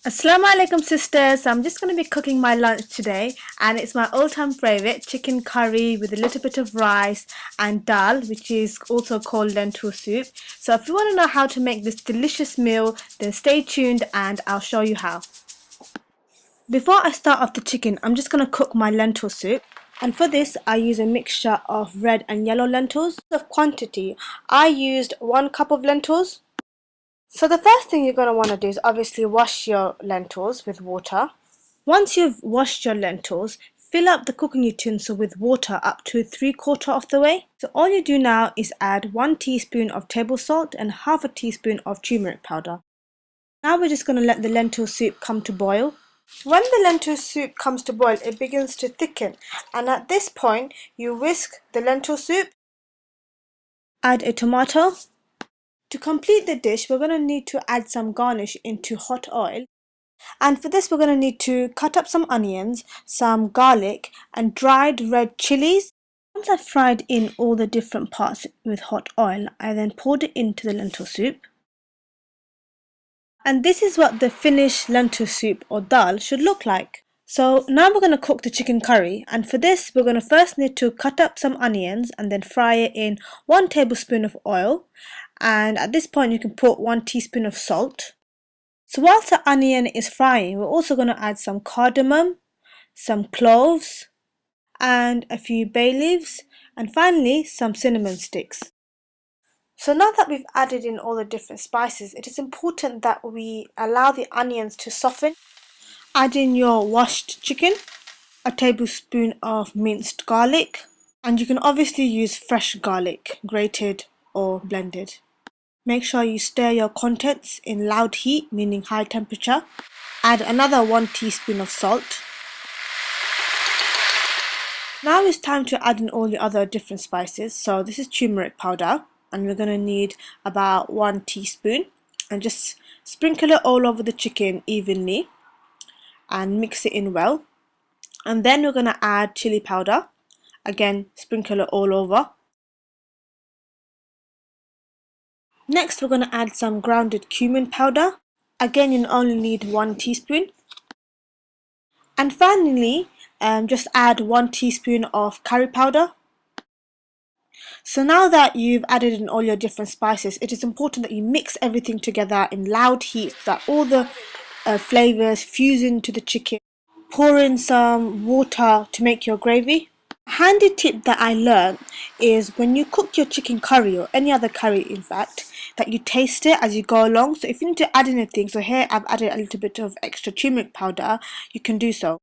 Assalamu alaikum sisters. I'm just going to be cooking my lunch today and it's my all-time favorite chicken curry with a little bit of rice and dal, which is also called lentil soup. So if you want to know how to make this delicious meal, then stay tuned and I'll show you how. Before I start off the chicken, I'm just going to cook my lentil soup. And for this, I use a mixture of red and yellow lentils. Of quantity, I used 1 cup of lentils. So the first thing you're going to want to do is obviously wash your lentils with water. Once you've washed your lentils, fill up the cooking utensil with water up to 3/4 of the way. So all you do now is add 1 teaspoon of table salt and half a teaspoon of turmeric powder. Now we're just going to let the lentil soup come to boil. When the lentil soup comes to boil, it begins to thicken, and at this point you whisk the lentil soup, add a tomato. To complete the dish, we're going to need to add some garnish into hot oil. And for this, we're going to need to cut up some onions, some garlic, and dried red chillies. Once I've fried in all the different parts with hot oil, I then poured it into the lentil soup. And this is what the finished lentil soup or dal should look like. So now we're going to cook the chicken curry, and for this we're going to first need to cut up some onions and then fry it in 1 tablespoon of oil, and at this point you can put 1 teaspoon of salt. So whilst the onion is frying, we're also going to add some cardamom, some cloves and a few bay leaves, and finally some cinnamon sticks. So now that we've added in all the different spices, it is important that we allow the onions to soften. Add in your washed chicken, a tablespoon of minced garlic, and you can obviously use fresh garlic, grated or blended. Make sure you stir your contents in loud heat, meaning high temperature. Add another 1 teaspoon of salt. Now it's time to add in all the other different spices. So this is turmeric powder, and we're going to need about 1 teaspoon, and just sprinkle it all over the chicken evenly and mix it in well. And then we're going to add chili powder. Again, sprinkle it all over. Next, we're going to add some grounded cumin powder. Again, you only need 1 teaspoon. And finally, just add 1 teaspoon of curry powder. So now that you've added in all your different spices, it is important that you mix everything together in loud heat so that all the flavors fuse into the chicken. Pour in some water to make your gravy. A handy tip that I learned is when you cook your chicken curry, or any other curry in fact, that you taste it as you go along. So if you need to add anything, so here I've added a little bit of extra turmeric powder, you can do so.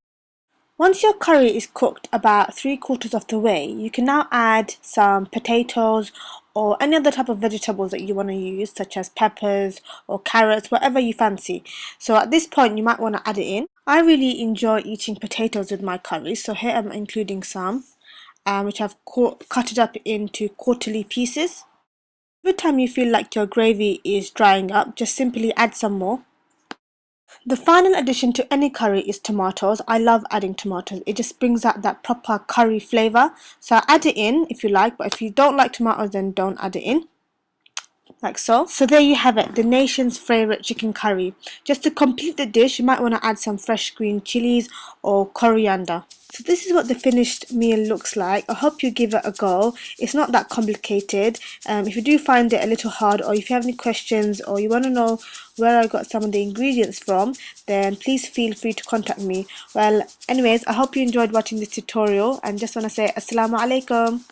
Once your curry is cooked about 3/4 of the way, you can now add some potatoes or any other type of vegetables that you want to use, such as peppers or carrots, whatever you fancy. So at this point you might want to add it in. I really enjoy eating potatoes with my curry, so here I'm including some, which I've cut it up into quarterly pieces. Every time you feel like your gravy is drying up, just simply add some more. The final addition to any curry is tomatoes. I love adding tomatoes. It just brings out that proper curry flavour. So add it in if you like, but if you don't like tomatoes, then don't add it in. Like so. So there you have it, the nation's favourite chicken curry. Just to complete the dish, you might want to add some fresh green chillies or coriander. So this is what the finished meal looks like. I hope you give it a go. It's not that complicated. If you do find it a little hard, or if you have any questions, or you want to know where I got some of the ingredients from, then please feel free to contact me. Well, anyways, I hope you enjoyed watching this tutorial, and just want to say Assalamu alaikum.